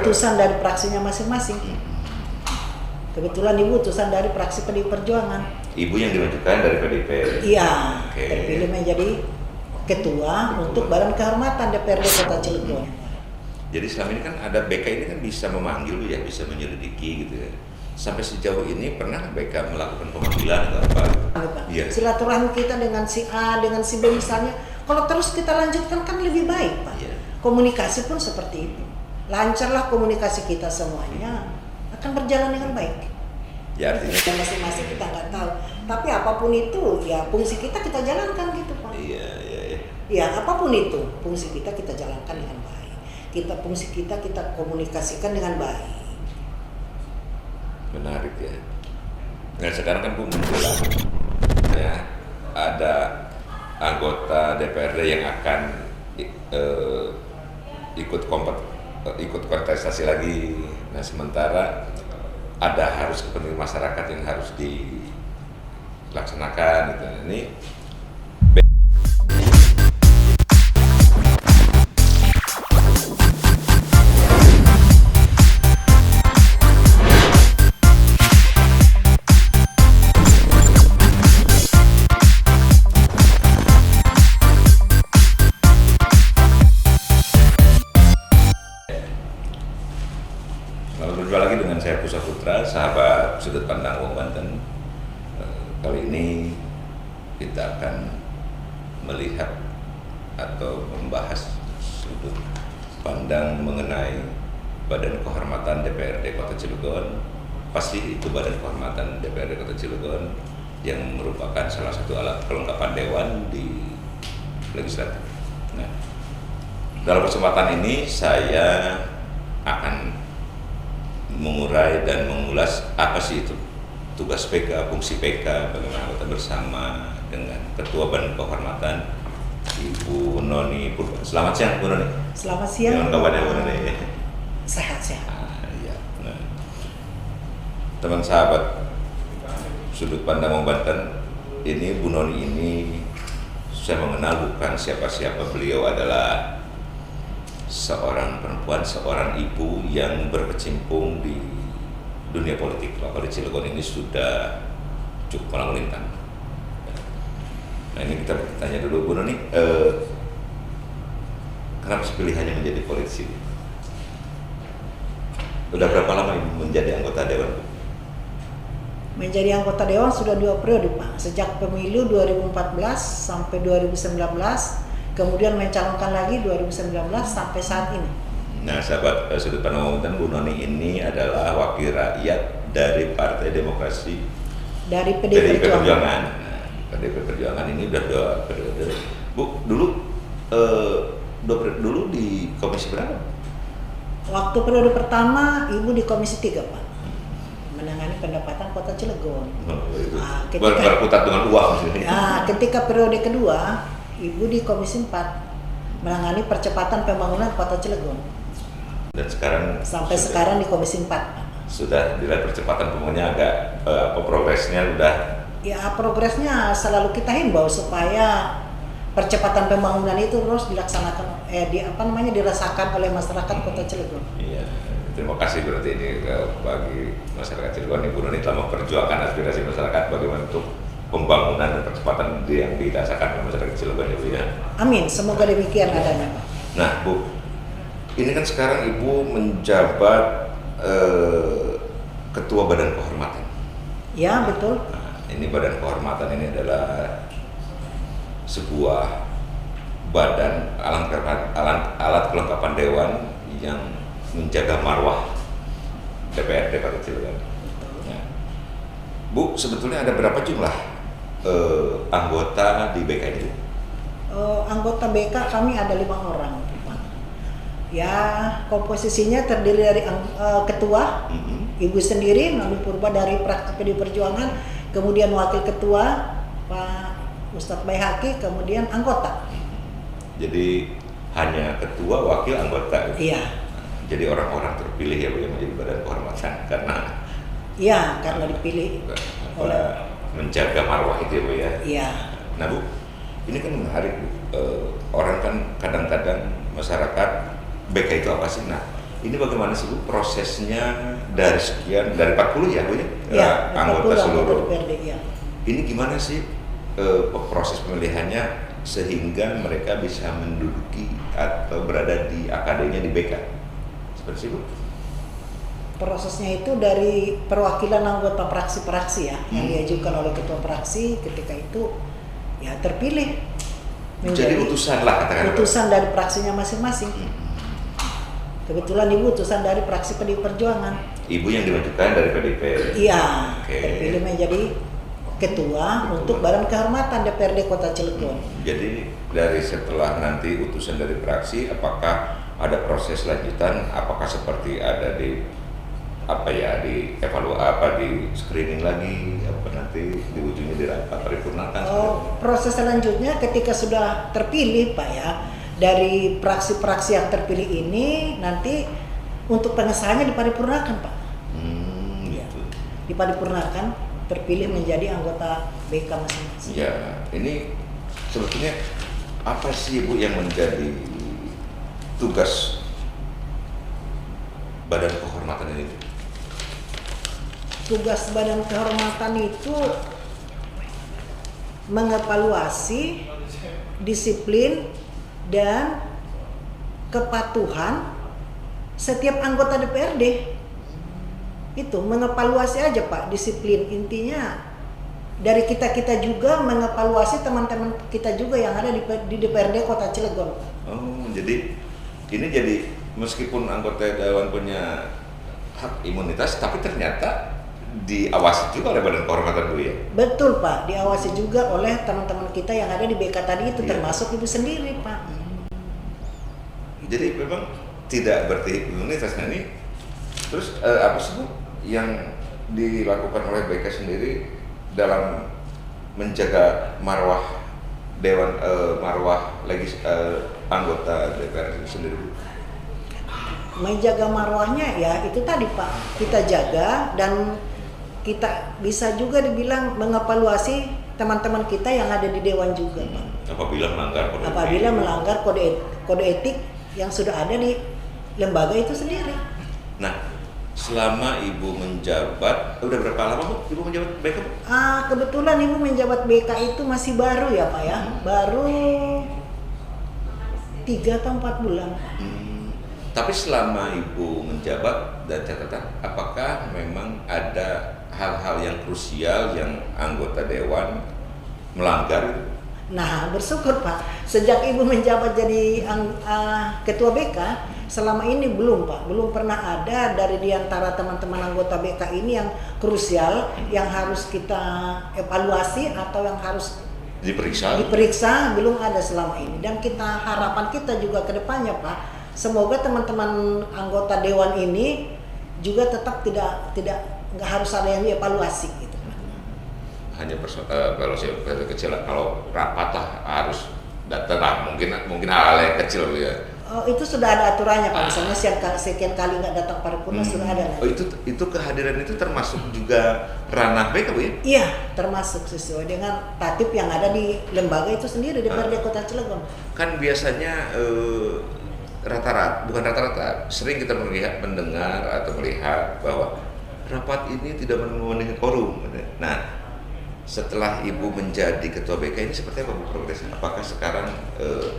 utusan dari fraksinya masing-masing. Kebetulan Ibu utusan dari fraksi PDI Perjuangan. Ibu yang dimajukan dari PDIP? Iya, Oke. terpilih menjadi ketua untuk Badan Kehormatan DPRD Kota Cilegon. Jadi selama ini kan ada BK ini kan bisa memanggil ya, bisa menyelidiki gitu ya. Sampai sejauh ini pernah BK melakukan pemanggilan atau apa? Iya. Silaturahmi kita dengan si A, dengan si B misalnya, kalau terus kita lanjutkan kan lebih baik, Pak. Iya. Komunikasi pun seperti itu. Lancarlah komunikasi kita semuanya, akan berjalan dengan baik. Ya artinya Dan masing-masing kita nggak tahu. Tapi apapun itu, ya fungsi kita jalankan gitu, Pak. iya. Ya apapun itu, fungsi kita jalankan dengan baik. Fungsi kita komunikasikan dengan baik. Menarik ya. Nah sekarang kan Bu menjelang ya ada anggota DPRD yang akan ikut kontestasi lagi. Nah sementara ada harus kepentingan masyarakat yang harus dilaksanakan gitu. Ini berjumpa lagi dengan saya Pusat Putra, sahabat sudut pandang Wong Banten. Kali ini kita akan melihat atau membahas sudut pandang mengenai Badan Kehormatan DPRD Kota Cilegon. Pasti itu Badan Kehormatan DPRD Kota Cilegon yang merupakan salah satu alat kelengkapan dewan di legislatif. Nah, dalam kesempatan ini saya akan mengurai dan mengulas apa sih itu tugas PK, fungsi PK, bagaimana anggota bersama dengan Ketua Badan Kehormatan Ibu Noni Purba. Selamat siang Bu Noni. Selamat siang. Gimana kabarnya Bu Noni? Sehat-sehat. Iya. Nah, teman sahabat sudut pandang Wong Banten, ini Bu Noni ini saya mengenal bukan siapa-siapa, beliau adalah seorang perempuan, seorang ibu yang berkecimpung di dunia politik lokal di Cilegon ini sudah cukup malang melintang. Nah ini kita bertanya dulu Bu Noni, kenapa pilihannya menjadi politisi? Udah berapa lama menjadi anggota dewan? Menjadi anggota dewan sudah 2 periode, Pak. Sejak pemilu 2014 sampai 2019. Kemudian mencalonkan lagi 2019 sampai saat ini. Nah, sahabat sudut pandang dan Bu Noni ini adalah wakil rakyat dari Partai Demokrasi dari PDI Perjuangan. Nah, PDI Perjuangan ini udah 2 periode. Bu, dulu di komisi berapa? Waktu periode pertama Ibu di komisi 3, Pak. Menangani pendapatan Kota Cilegon. Berkutat dengan uang maksudnya. Nah, ketika periode kedua Ibu di Komisi 4 menangani percepatan pembangunan Kota Cilegon. Dan sekarang sekarang di Komisi 4. Sudah dilihat percepatan pembangunannya agak progresnya udah. Ya, progresnya selalu kita himbau supaya percepatan pembangunan itu terus dilaksanakan dirasakan oleh masyarakat Kota Cilegon. Iya. Terima kasih berarti ini bagi masyarakat Cilegon. Ibu Noni telah memperjuangkan aspirasi masyarakat bagaimana untuk pembangunan dan percepatan yang dirasakan oleh masyarakat Cilegon ya. Amin, semoga demikian adanya, Pak. Nah Bu, ini kan sekarang Ibu menjabat Ketua Badan Kehormatan. Ya, betul. Nah, ini Badan Kehormatan ini adalah sebuah badan alat kelengkapan dewan yang menjaga marwah DPRD Kota Cilegon. Nah, Bu, sebetulnya ada berapa jumlah anggota di BK ini? Anggota BK kami ada 5 orang. Ya, komposisinya terdiri dari ketua, Ibu sendiri, Noni Purba dari PDI Perjuangan, kemudian wakil ketua Pak Ustadz Baihaqi, kemudian anggota. Jadi hanya ketua, wakil, anggota. Iya. Jadi orang-orang terpilih ya Bu yang menjadi Badan Kehormatan karena dipilih oleh menjaga marwah itu ya Bu ya. Iya. Nah Bu, ini kan menarik Bu. Orang kan kadang-kadang masyarakat BK itu apa sih? Nah, Ini bagaimana sih Bu prosesnya dari sekian, dari 40 ya Bu ya? Ya, Anggota 40 seluruh. DPRD, ya. Ini gimana sih proses pemilihannya sehingga mereka bisa menduduki atau berada di akadenya di BK? Seperti itu. Prosesnya itu dari perwakilan anggota praksi-praksi ya, yang diajukan oleh ketua praksi, ketika itu ya terpilih Jadi utusan lah katakan. utusan dari praksinya masing-masing. Kebetulan ibu utusan dari praksi PDI Perjuangan. Ibu yang dimajukan dari PDIP. Iya, Oke. terpilih menjadi ketua untuk Badan Kehormatan DPRD Kota Cilegon. Jadi dari setelah nanti utusan dari praksi, apakah ada proses lanjutan? Apakah seperti ada di di evaluasi, di screening lagi, apa nanti di ujungnya di rapat paripurnakan? Proses selanjutnya ketika sudah terpilih Pak ya, dari praksi-praksi yang terpilih ini nanti untuk pengesahannya diparipurnakan Pak. Gitu. Diparipurnakan, terpilih menjadi anggota BK masing-masing. Ya, ini sebetulnya apa sih Bu yang menjadi tugas Badan Kehormatan ini? Tugas Badan Kehormatan itu mengevaluasi disiplin dan kepatuhan setiap anggota DPRD. Itu mengevaluasi aja Pak, disiplin. Intinya dari kita juga mengevaluasi teman-teman kita juga yang ada di DPRD Kota Cilegon. Jadi ini jadi meskipun anggota dewan punya hak imunitas, tapi ternyata diawasi juga oleh Badan Kehormatan Bu ya? Betul Pak, diawasi juga oleh teman-teman kita yang ada di BK tadi itu, Iya. termasuk ibu sendiri Pak. Jadi memang tidak berarti imunitas. Nah ini terus apa sih Bu yang dilakukan oleh BK sendiri dalam menjaga marwah dewan anggota DPR itu sendiri Bu? Menjaga marwahnya ya itu tadi Pak, kita jaga dan kita bisa juga dibilang mengevaluasi teman-teman kita yang ada di dewan juga Pak. Apabila melanggar kode etik yang sudah ada di lembaga itu sendiri. Nah, selama Ibu menjabat, udah berapa lama Bu Ibu menjabat BK Bu? Kebetulan Ibu menjabat BK itu masih baru ya Pak ya, baru 3 atau 4 bulan. Tapi selama Ibu menjabat dan catatan, apakah memang ada hal-hal yang krusial yang anggota dewan melanggar? Nah, bersyukur Pak, sejak Ibu menjabat jadi ketua BK, selama ini belum Pak, belum pernah ada dari diantara teman-teman anggota BK ini yang krusial, yang harus kita evaluasi atau yang harus diperiksa, belum ada selama ini. Dan harapan kita juga ke depannya Pak, semoga teman-teman anggota dewan ini juga tetap nggak harus ada yang dievaluasi gitu. Hanya evaluasi kecil, kalau rapat lah harus datang lah, mungkin hal-hal yang kecil ya. Itu sudah ada aturannya Pak, misalnya sekian kali nggak datang paripurna sudah ada. Itu kehadiran itu termasuk juga ranah BK Bu ya? Iya, termasuk sesuai dengan tatip yang ada di lembaga itu sendiri DPRD Kota Cilegon. Kan biasanya rata-rata sering kita mendengar atau melihat bahwa rapat ini tidak memenuhi quorum. Nah, setelah Ibu menjadi ketua BK ini seperti apa Bu progresnya? Apakah sekarang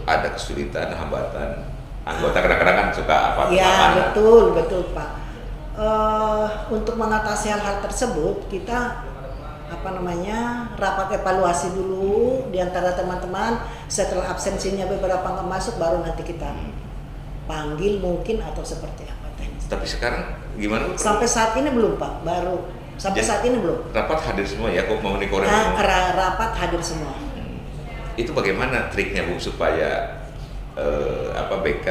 ada kesulitan, hambatan? Anggota kadang-kadang kan suka apa? Iya, betul Pak. Untuk mengatasi hal-hal tersebut kita rapat evaluasi dulu di antara teman-teman. Setelah absensinya beberapa nggak masuk, baru nanti kita panggil mungkin atau seperti apa. Tapi sekarang gimana Bu? Sampai saat ini belum Pak, baru sampai saat ini belum. Rapat hadir semua ya, kok mau dikorek? Rapat hadir semua. Itu bagaimana triknya Bu supaya BK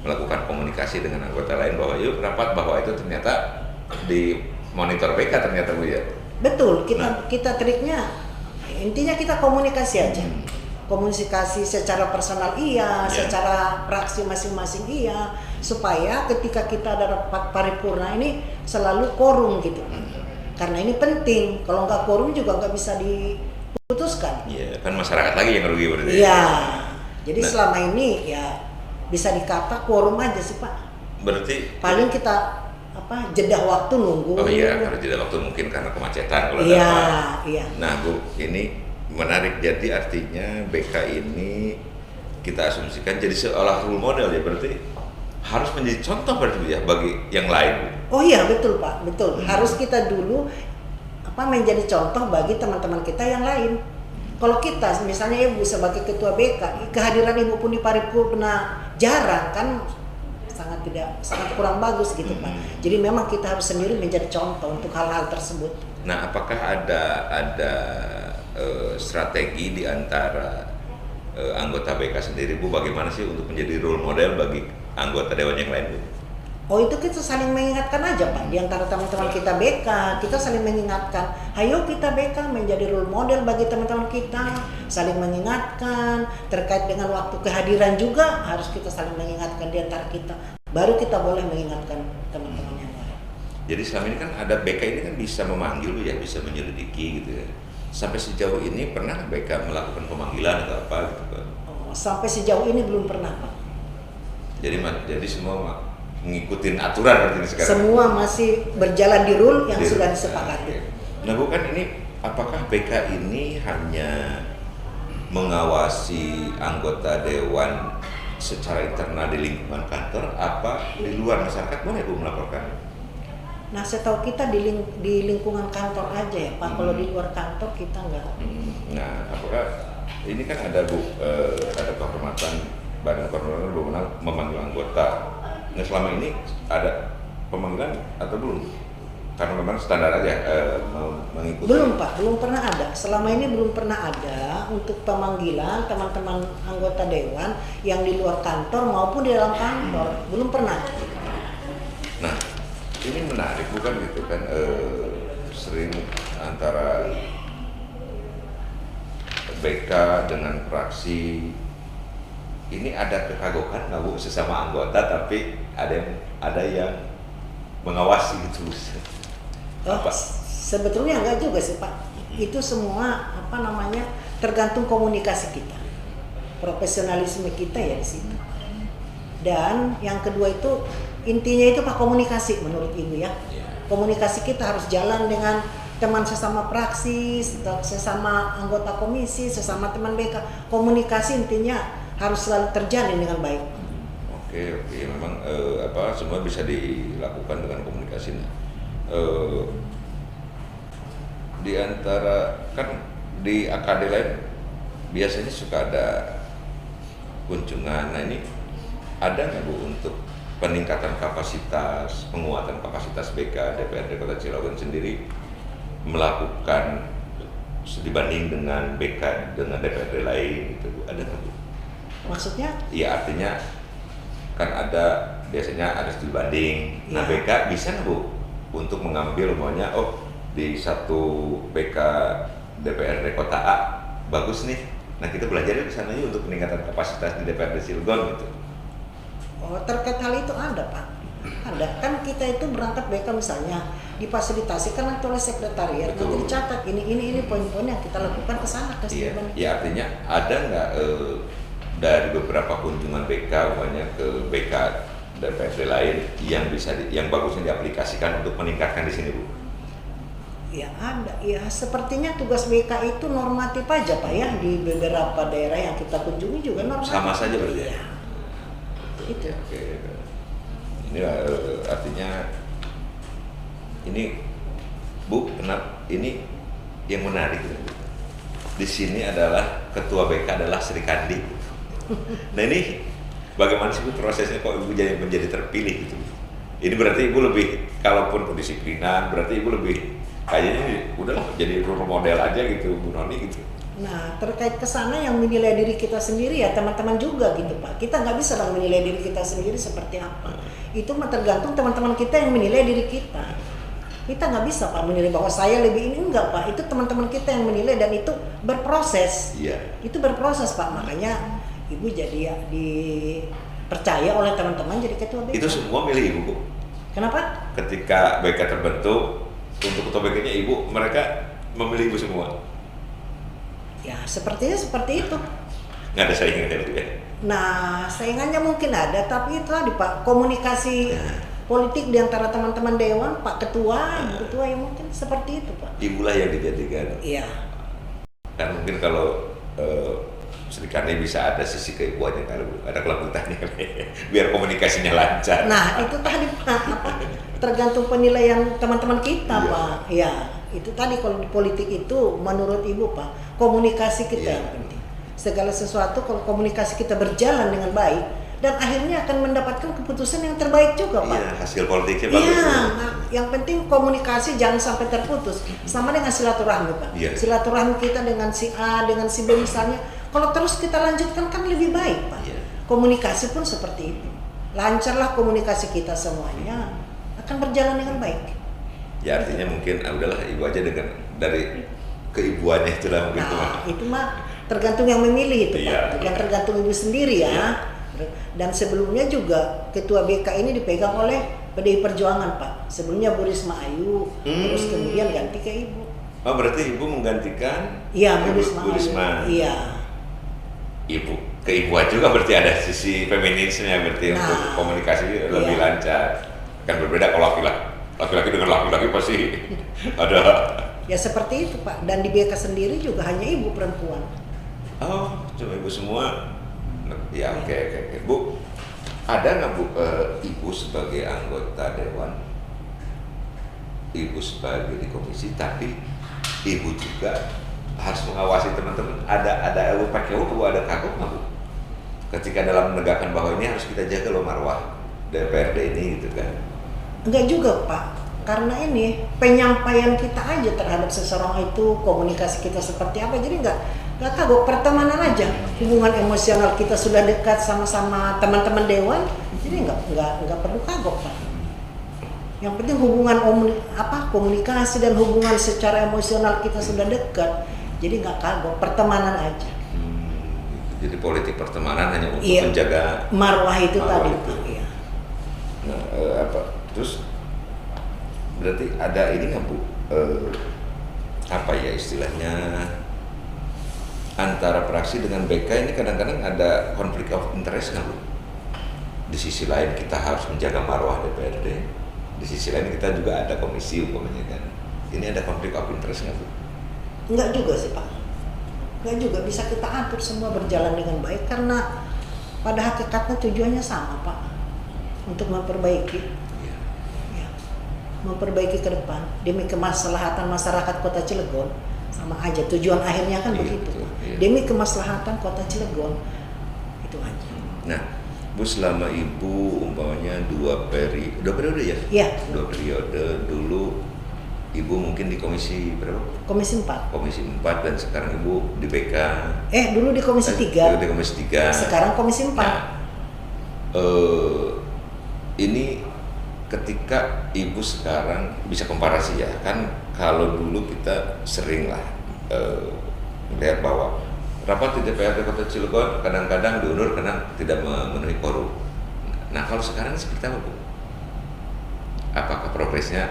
melakukan komunikasi dengan anggota lain bahwa yuk rapat, bahwa itu ternyata di monitor BK ternyata Bu ya? Betul, kita triknya intinya kita komunikasi aja. Komunikasi secara personal secara praksi masing-masing supaya ketika kita ada rapat paripurna ini selalu quorum gitu. Karena ini penting, kalau nggak quorum juga nggak bisa diputuskan. Iya, kan masyarakat lagi yang rugi berarti. Iya, jadi selama ini ya bisa dikata quorum aja sih Pak. Berarti paling kita jeda waktu nunggu. oh iya, kalau jeda waktu mungkin karena kemacetan kalau Iya, ada apa. iya. Nah Bu, ini menarik. Jadi artinya BK ini kita asumsikan jadi seolah role model ya, berarti harus menjadi contoh berarti ya bagi yang lain. Oh iya, betul Pak, betul. Harus kita dulu menjadi contoh bagi teman-teman kita yang lain. Kalau kita misalnya Ibu sebagai ketua BK, kehadiran Ibu pun di paripurna jarang kan, sangat kurang bagus gitu Pak. Jadi memang kita harus sendiri menjadi contoh untuk hal-hal tersebut. Nah, apakah ada strategi di antara anggota BK sendiri Bu, bagaimana sih untuk menjadi role model bagi anggota dewan yang lain Bu? Oh itu kita saling mengingatkan aja Pak, di antara teman-teman kita BK, kita saling mengingatkan, ayo kita BK menjadi role model bagi teman-teman kita, saling mengingatkan, terkait dengan waktu kehadiran juga harus kita saling mengingatkan di antara kita, baru kita boleh mengingatkan teman-teman yang lain. Jadi selama ini kan ada BK ini kan bisa memanggil ya, bisa menyelidiki gitu ya. Sampai sejauh ini pernah BK melakukan pemanggilan atau apa gitu Pak? Oh, sampai sejauh ini belum pernah Pak. Jadi semua ngikutin aturan berarti sekarang. Semua masih berjalan di rule yang sudah Nah, disepakati. Nah bukan ini, apakah BK ini hanya mengawasi anggota dewan secara internal di lingkungan kantor, apa di luar masyarakat boleh Bu melaporkan? Nah setahu kita di lingkungan kantor aja ya Pak, kalau di luar kantor kita nggak. Nah apakah ini kan ada Bu, ada kehormatan Badan Kehormatan berwenang memanggil anggota. Nah selama ini ada pemanggilan atau belum? Karena memang standar aja mengikuti. Belum Pak, belum pernah ada. Selama ini belum pernah ada untuk pemanggilan teman-teman anggota dewan yang di luar kantor maupun di dalam kantor. Belum pernah. Nah ini menarik bukan gitu kan, sering antara BK dengan fraksi ini ada kekagokan nggak Bu sesama anggota, tapi ada yang mengawasi gitu. Sebetulnya enggak juga sih Pak. Itu semua tergantung komunikasi kita, profesionalisme kita ya di situ. Dan yang kedua itu intinya itu Pak komunikasi menurut Ibu ya. Komunikasi kita harus jalan dengan teman sesama praksi, sesama anggota komisi, sesama teman BK. Komunikasi intinya harus selalu terjalin dengan baik. Oke, memang semua bisa dilakukan dengan komunikasi. Di antara kan di AKD lain biasanya suka ada kunjungan. Nah ini ada nggak Bu untuk peningkatan kapasitas, penguatan kapasitas BK DPRD Kota Cilegon sendiri melakukan dibanding dengan BK dengan DPRD lain gitu Bu? Ada nggak Bu? Maksudnya? Iya artinya kan biasanya ada studi banding. Nah BK bisa nggak Bu untuk mengambil umumnya di satu BK DPRD Kota A bagus nih. Nah kita belajar di sana yuk untuk peningkatan kapasitas di DPRD Cilegon gitu. Oh terkait hal itu ada Pak. Ada kan kita itu berangkat BK misalnya difasilitasi kan oleh sekretariat. Nanti dicatat ini poin-poin yang kita lakukan ke sana ke Cilegon. Iya artinya ada nggak dari beberapa kunjungan BK banyak ke BK DPRD lain yang bagusnya diaplikasikan untuk meningkatkan di sini Bu? Ya ada, ya sepertinya tugas BK itu normatif aja Pak ya, di beberapa daerah yang kita kunjungi juga normatif. Sama saja berarti ya? Itu. Oke. Ini artinya ini Bu, kenapa ini yang menarik di sini adalah ketua BK adalah Sri Kandi. Nah ini bagaimana sih Bu prosesnya kok Ibu menjadi terpilih gitu? Ini berarti Ibu lebih, kalaupun kedisiplinan, berarti Ibu lebih kayaknya udahlah jadi role model aja gitu Bu Noni gitu. Nah terkait kesana yang menilai diri kita sendiri ya teman-teman juga gitu Pak. Kita nggak bisa menilai diri kita sendiri seperti apa. Itu tergantung teman-teman kita yang menilai diri kita. Kita nggak bisa Pak menilai bahwa saya lebih ini, enggak Pak. Itu teman-teman kita yang menilai dan itu berproses. Iya. Itu berproses Pak. Makanya Ibu jadi dipercaya oleh teman-teman jadi ketua BK. Itu semua milih Ibu Bu? Kenapa? Ketika BK terbentuk untuk ketua BK-nya Ibu, mereka memilih Ibu semua? Ya sepertinya seperti itu. Nggak ada saingan gitu ya? Nah, saingannya mungkin ada, tapi itu tadi Pak, komunikasi politik di antara teman-teman dewan, Pak Ketua, Ibu Ketua yang mungkin seperti itu Pak. Ibulah yang dijadikan. Iya. Kan mungkin kalau Sri Kandi bisa ada sisi keibuannya kalau ada kelembutannya biar komunikasinya lancar. Nah, itu tadi Pak, tergantung penilaian teman-teman kita Iya. Pak. Ya, itu tadi kalau di politik itu menurut Ibu Pak, komunikasi kita Iya. yang penting. Segala sesuatu kalau komunikasi kita berjalan dengan baik dan akhirnya akan mendapatkan keputusan yang terbaik juga Pak. Iya, hasil politiknya bagus. Iya, nah, yang penting komunikasi jangan sampai terputus. Sama dengan silaturahmi Pak. Iya. Silaturahmi kita dengan si A, dengan si B misalnya, kalau terus kita lanjutkan kan lebih baik Pak. Iya. Komunikasi pun seperti itu. Lancarlah komunikasi kita semuanya, akan berjalan dengan baik. Ya artinya mungkin udahlah ibu aja dengan dari keibuannya itulah mungkin tuh. Nah, itu mah tergantung yang memilih itu Iya, Pak. Yang iya. tergantung ibu sendiri ya. Iya. Dan sebelumnya juga ketua BK ini dipegang oleh PDI Perjuangan Pak. Sebelumnya Bu Risma Ayu, terus kemudian ganti ke ibu. Oh berarti ibu menggantikan Iya, Bu Ibu Risma Bu Risma. Ayu. Iya. Ibu keibuan juga berarti ada sisi feminisnya berarti Nah, untuk komunikasi lebih iya. lancar. Kan berbeda kalau laki-laki dengan laki-laki pasti ada. Ya seperti itu Pak. Dan di BK sendiri juga hanya ibu perempuan. Oh cuma ibu semua. Ya oke. Bu, ada nggak Bu ibu sebagai anggota dewan, ibu sebagai di komisi, tapi ibu juga harus mengawasi teman-teman. Ada PKU, ada kagok nggak Bu? Ketika dalam menegakkan bahwa ini harus kita jaga loh marwah DPRD ini gitu kan? Enggak juga Pak. Karena ini penyampaian kita aja terhadap seseorang itu, komunikasi kita seperti apa, jadi enggak kagok, pertemanan aja, hubungan emosional kita sudah dekat sama-sama teman-teman dewan, jadi enggak perlu kagok Pak. Yang penting hubungan komunikasi dan hubungan secara emosional kita sudah dekat, jadi enggak kagok, pertemanan aja. Jadi politik pertemanan hanya untuk Iya. menjaga Marwah itu marwah tadi itu. Pak. Iya. Nah, terus berarti ada ini nggak Bu? Apa ya istilahnya, antara praksi dengan BK ini kadang-kadang ada konflik of interest nggak Bu? Di sisi lain kita harus menjaga marwah DPRD, di sisi lain kita juga ada komisi umpamanya kan. Ini ada konflik of interest nggak Bu? Enggak juga sih Pak. Enggak juga, bisa kita atur semua berjalan dengan baik karena pada hakikatnya tujuannya sama Pak. Untuk memperbaiki, Iya. ya, memperbaiki ke depan demi kemaslahatan masyarakat Kota Cilegon, sama aja tujuan akhirnya kan Iya, begitu betul, Pak. iya. Demi kemaslahatan Kota Cilegon, itu aja. Nah, Bu selama Ibu umpamanya dua periode ya? Iya. 2 periode dulu Ibu mungkin di komisi berapa? Komisi 4. Komisi 4 dan sekarang Ibu di BK. Dulu di Komisi 3. Di komisi 3. Sekarang Komisi 4. Nah, ini ketika Ibu sekarang bisa komparasi ya, kan kalau dulu kita sering lah melihat bahwa rapat di DPRD Kota Cilegon kadang-kadang diundur karena tidak memenuhi quorum. Nah kalau sekarang seperti apa Bu? Apakah progresnya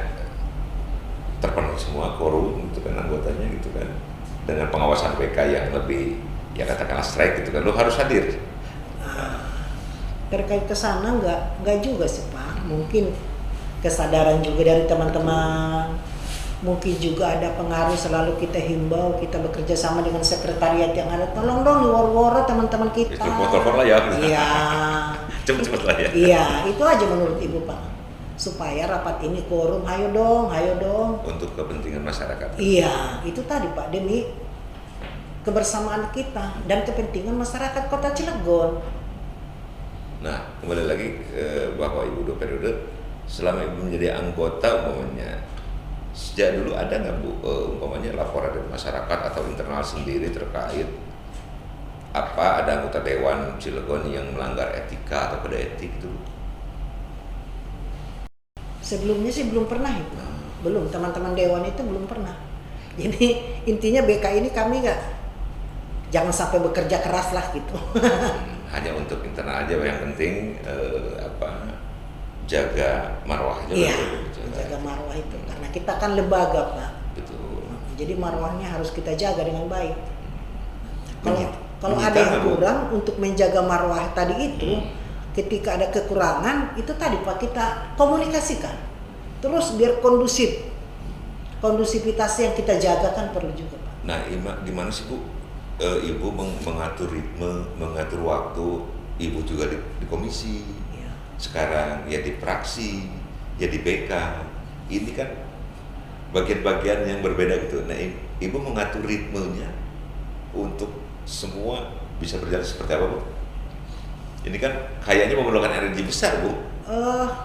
terpenuhi semua quorum gitu kan anggotanya gitu kan, dengan pengawasan BK yang lebih ya katakanlah strike gitu kan, lo harus hadir. Terkait ke sana enggak juga sih Pak. Mungkin kesadaran juga dari teman-teman. Mungkin juga ada pengaruh, selalu kita himbau, kita bekerja sama dengan sekretariat yang ada. Tolong dong war-war teman-teman kita. Telepon lah ya. Iya. Cepet-cepet lah ya. Iya, itu aja menurut Ibu Pak. Supaya rapat ini quorum, hayo dong. Untuk kepentingan masyarakat. Iya, itu tadi Pak, demi kebersamaan kita dan kepentingan masyarakat Kota Cilegon. Nah, kembali lagi bahwa Ibu 2 periode, selama Ibu menjadi anggota umpamanya, sejak dulu ada nggak Bu umpamanya laporan dari masyarakat atau internal sendiri terkait ada anggota Dewan Cilegon yang melanggar etika atau kode etik itu? Sebelumnya sih belum pernah Ibu. Belum, teman-teman Dewan itu belum pernah. Jadi intinya BK ini kami jangan sampai bekerja keras lah gitu. Hanya untuk internal aja, yang penting jaga marwah aja. Iya, jaga marwah itu karena kita kan lembaga Pak. Betul. Jadi marwahnya harus kita jaga dengan baik. Kalau Menyita ada yang nggak, Bu? kurang untuk menjaga marwah tadi itu, ketika ada kekurangan itu tadi Pak kita komunikasikan. Terus biar kondusif, kondusivitas yang kita jaga kan perlu juga Pak. Nah, gimana sih Bu? Ibu mengatur ritme, mengatur waktu. Ibu juga di komisi. Ya. Sekarang ya di praksi, ya di BK. Ini kan bagian-bagian yang berbeda gitu. Nah, Ibu mengatur ritmenya untuk semua bisa berjalan seperti apa, Bu? Ini kan kayaknya memerlukan energi besar, Bu.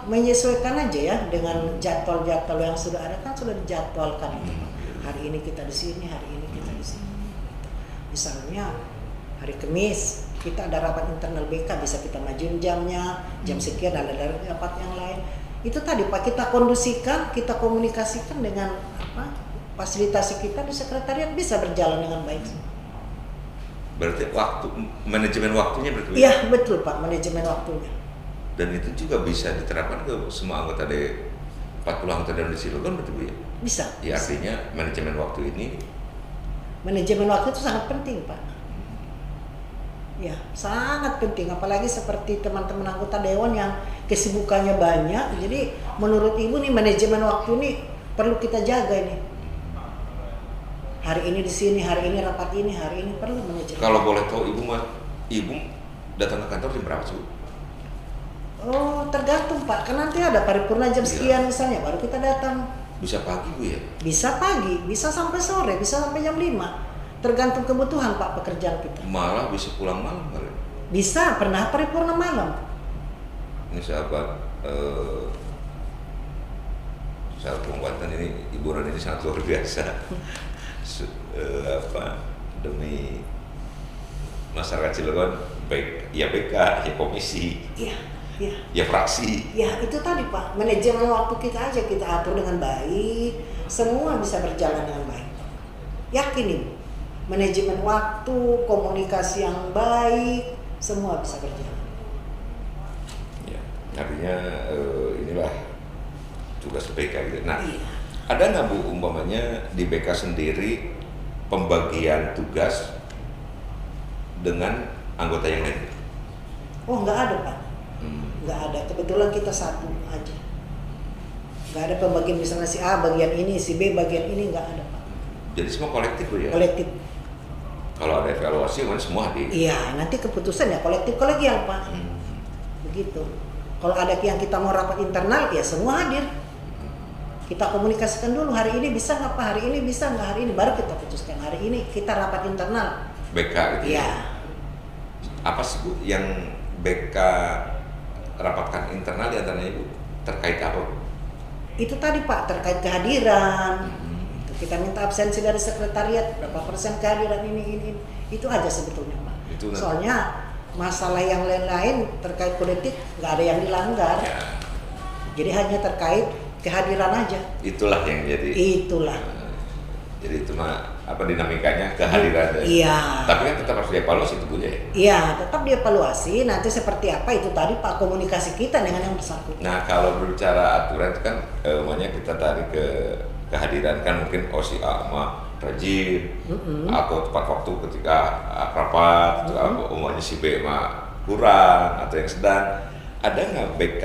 Menyesuaikan aja ya dengan jadwal-jadwal yang sudah ada kan sudah dijadwalkan. Hari ini kita di sini, hari ini kita di sini. Misalnya hari Kamis kita ada rapat internal BK, bisa kita majuin jamnya, jam sekian ada rapat yang lain. Itu tadi Pak kita kondusikan, kita komunikasikan dengan fasilitasi kita di sekretariat bisa berjalan dengan baik. Berarti manajemen waktunya berarti. Iya betul Pak, manajemen waktunya. Dan itu juga bisa diterapkan ke semua anggota 40 anggota Dewan di Cilegon berarti Bu ya? Bisa. Ya bisa. artinya manajemen waktu ini. Manajemen waktu itu sangat penting Pak. Ya sangat penting, apalagi seperti teman-teman anggota Dewan yang kesibukannya banyak. Jadi menurut Ibu nih manajemen waktu ini perlu kita jaga ini. Hari ini di sini, hari ini rapat ini, hari ini perlu manajemen. Kalau boleh tahu Ibu datang ke kantor jam berapa sih? Oh tergantung Pak, kan nanti ada paripurna jam sekian misalnya baru kita datang. Bisa pagi Bu ya? Bisa pagi, bisa sampai sore, bisa sampai jam 5. Tergantung kebutuhan Pak pekerjaan kita. Malah bisa pulang malam kali. Bisa, pernah paripurna malam. Ini sahabat Banten ini hiburan ini sangat luar biasa. Demi masyarakat Cilegon, baik ya BK, ya komisi, ya fraksi. Ya itu tadi Pak, manajemen waktu kita aja kita atur dengan baik, semua bisa berjalan dengan baik. Yakin Ibu, manajemen waktu, komunikasi yang baik, semua bisa berjalan. Ya, artinya inilah tugas BK gitu. Nah, Iya. ada nggak Bu umpamanya di BK sendiri pembagian tugas dengan anggota yang lain? Oh nggak ada Pak, nggak ada. Kebetulan kita satu aja. Nggak ada pembagian misalnya si A bagian ini, si B bagian ini, nggak ada Pak. Jadi semua kolektif Bu ya? Kolektif. Kalau ada evaluasi kan semua hadir. Iya, nanti keputusan ya kolektif kolegial Pak. Begitu. Kalau ada yang kita mau rapat internal ya semua hadir. Kita komunikasikan dulu hari ini bisa nggak Pak, hari ini bisa nggak, hari ini baru kita putuskan hari ini kita rapat internal. BK gitu Iya. ya? Apa sih Bu yang BK rapatkan internal di antaranya Ibu terkait apa? Itu tadi Pak terkait kehadiran. Kita minta absensi dari sekretariat berapa persen kehadiran ini. Itu aja sebetulnya Pak. Itu soalnya masalah yang lain-lain terkait politik nggak ada yang dilanggar. Ya. Jadi hanya terkait kehadiran aja. Itulah yang jadi. Itulah. Jadi itu mah apa dinamikanya kehadiran. Iya. Tapi kan tetap harus dievaluasi itu Bu ya. Iya, tetap dievaluasi nanti seperti apa itu tadi Pak komunikasi kita dengan yang bersangkutan. Nah kalau berbicara aturan itu kan umumnya kita tarik ke kehadiran kan mungkin si A mah rajin atau tepat waktu ketika rapat, umumnya si B mah kurang atau yang sedang. Ada nggak BK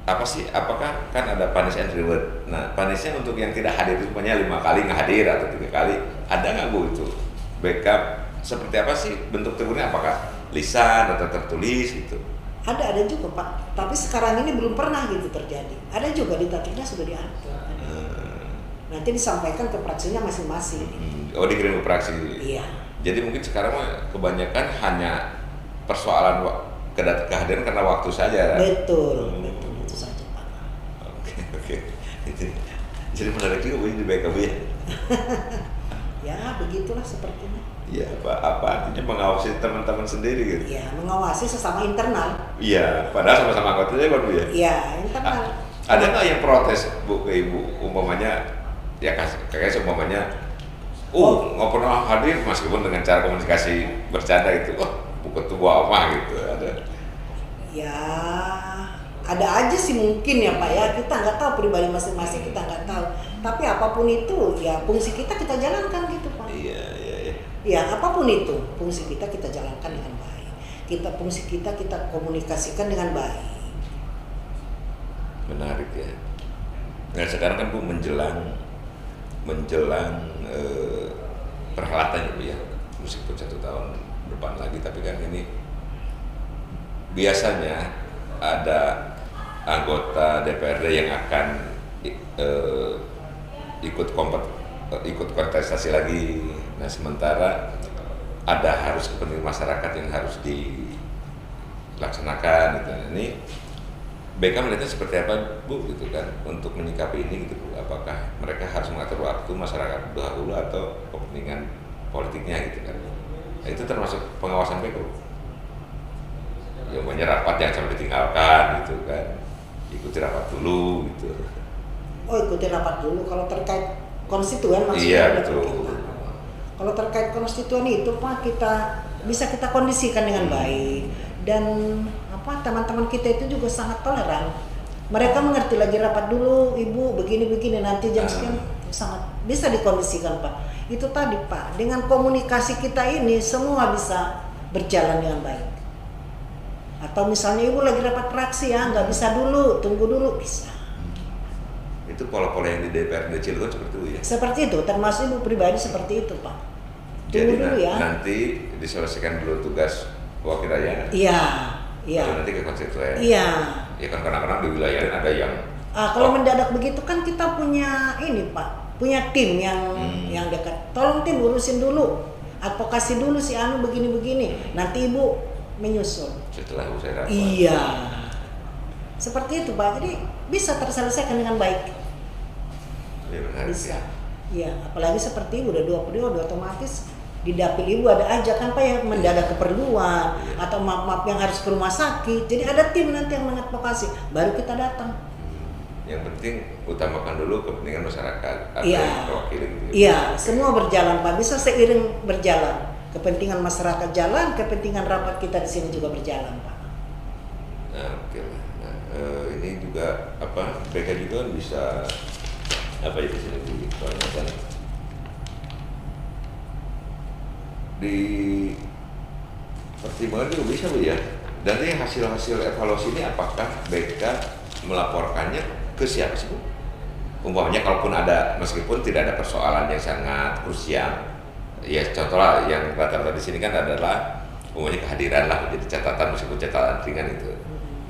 apa sih? Apakah kan ada punish and reward? Nah punishnya untuk yang tidak hadir itu punya 5 kali nggak hadir atau 3 kali. Ada nggak Bu itu? BK seperti apa sih bentuk tegurnya? Apakah lisan atau tertulis gitu? Ada juga Pak, tapi sekarang ini belum pernah gitu terjadi. Ada juga di tatipnya sudah diatur. Nanti disampaikan ke praksinya masing-masing. Oh dikirim ke praksi. Iya. Jadi mungkin sekarang kebanyakan hanya persoalan kehadiran karena waktu saja. Betul, betul itu saja Pak. Oke. Jadi menarik juga Bu di BK Bu ya. Ya begitulah sepertinya. Iya, apa artinya mengawasi teman-teman sendiri gitu. Iya, mengawasi sesama internal. Iya, padahal sama-sama anggota Dewan Bu ya. Iya, internal. Ada nggak yang protes Bu ke Ibu umpamanya ya kayak seumpamanya nggak pernah hadir meskipun dengan cara komunikasi bercanda gitu, Bu ketua apa gitu ada. Ya ada aja sih mungkin ya Pak ya, kita nggak tahu pribadi masing-masing, kita nggak tahu. Tapi apapun itu ya fungsi kita jalankan gitu Pak. Iya. Ya, apapun itu, fungsi kita jalankan dengan baik. Fungsi kita komunikasikan dengan baik. Menarik ya. Nah sekarang kan Bu menjelang perhelatan ya Bu ya, meskipun 1 tahun depan lagi, tapi kan ini biasanya ada anggota DPRD yang akan ikut kontestasi lagi. Nah sementara ada harus kepentingan masyarakat yang harus dilaksanakan gitu. Ini BK melihatnya seperti apa Bu gitu kan untuk menyikapi ini gitu Bu? Apakah mereka harus mengatur waktu masyarakat dahulu atau kepentingan politiknya gitu kan? Nah, itu termasuk pengawasan BK Bu? Ya banyak rapat yang sampai ditinggalkan gitu kan, ikuti rapat dulu gitu. Oh, ikuti rapat dulu kalau terkait konstituen Iya maksudnya. betul. Kalau terkait konstituen itu Pak, kita bisa kondisikan dengan baik, dan teman-teman kita itu juga sangat toleran. Mereka mengerti lagi rapat dulu Ibu begini nanti jam sekian, sangat bisa dikondisikan Pak. Itu tadi Pak, dengan komunikasi kita ini semua bisa berjalan dengan baik. Atau misalnya Ibu lagi rapat fraksi ya, nggak bisa dulu, tunggu dulu, bisa. Itu pola-pola yang di DPRD Cilegon seperti itu ya? Seperti itu, termasuk Ibu pribadi seperti itu Pak. Jadi Tunggu dulu ya. nanti diselesaikan dulu tugas wakil rakyat. Iya. Lalu nanti ke konstituen. Iya. Ya kan kadang-kadang di wilayah lain ada yang kalau mendadak begitu kan kita punya ini Pak, punya tim yang dekat. Tolong tim urusin dulu, advokasi dulu si Anu begini-begini. Nanti Ibu menyusul. Setelah usai rapat. Iya. Seperti itu Pak. Jadi bisa terselesaikan dengan baik. Ya, benar, Bisa. ya. Iya, apalagi seperti Ibu udah 2 periode otomatis di dapil Ibu ada aja kan Pak yang mendadak keperluan atau maaf yang harus ke rumah sakit. Jadi ada tim nanti yang mengadvokasi, baru kita datang. Yang penting utamakan dulu kepentingan masyarakat atau Iya. yang terwakili gitu. Iya, semua berjalan Pak, bisa seiring berjalan. Kepentingan masyarakat jalan, kepentingan rapat kita di sini juga berjalan Pak. Nah, oke lah. Nah, ini juga BK juga bisa di sini ditanyakan di pertimbangan juga bisa Bu ya. Dari hasil-hasil evaluasi ini apakah BK melaporkannya ke siapa sih Bu? Umpamanya kalaupun ada, meskipun tidak ada persoalan yang sangat krusial, ya contoh lah yang rata-rata di sini kan adalah umpamanya kehadiran lah, jadi catatan meskipun catatan ringan itu.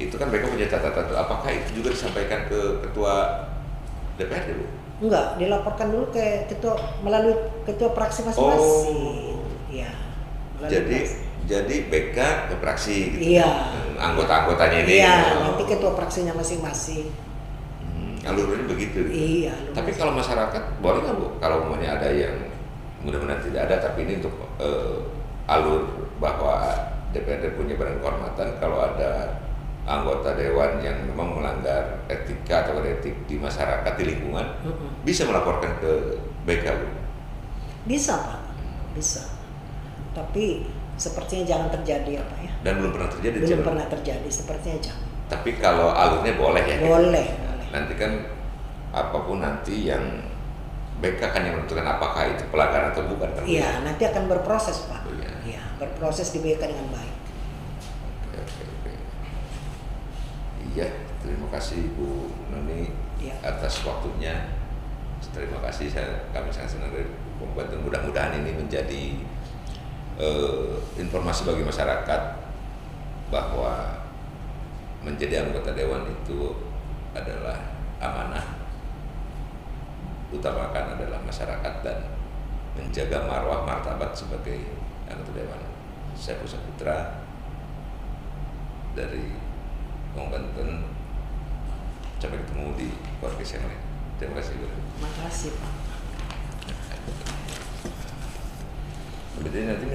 Itu kan mereka punya catatan itu. Apakah itu juga disampaikan ke ketua DPRD Bu? Enggak, dilaporkan dulu ke melalui ketua fraksi masing-masing. Iya. Jadi BK ke fraksi gitu. Iya. Anggota-anggotanya ini. Iya, nanti ketua fraksinya masing-masing. Alurnya begitu. Iya. Tapi kalau masyarakat boleh nggak Bu? Kalau umpamanya ada yang mudah-mudahan tidak ada, tapi ini untuk alur bahwa DPRD punya badan kehormatan, kalau ada anggota dewan yang memang melanggar etika atau etik di masyarakat, di lingkungan, bisa melaporkan ke BK Bu? Bisa Pak, bisa. Tapi sepertinya jangan terjadi ya Pak ya. Dan belum pernah terjadi. Belum pernah terjadi, sepertinya jangan. Tapi kalau alurnya boleh ya? Boleh. Nanti kan apapun nanti yang BK kan yang menentukan apakah itu pelanggaran atau bukan kan? Iya, nanti akan berproses Pak. Oh, iya. Iya, berproses di BK dengan baik. Oke. Iya, terima kasih Bu Noni atas waktunya. Terima kasih, kami sangat senang dari pembantu. Mudah-mudahan ini menjadi informasi bagi masyarakat bahwa menjadi anggota dewan itu adalah amanah, utamakan adalah masyarakat dan menjaga marwah martabat sebagai anggota dewan. Saya Pusat Putra dari Banten. Sampai ketemu di podcast yang lain. Terima kasih. Terima kasih Pak. Nanti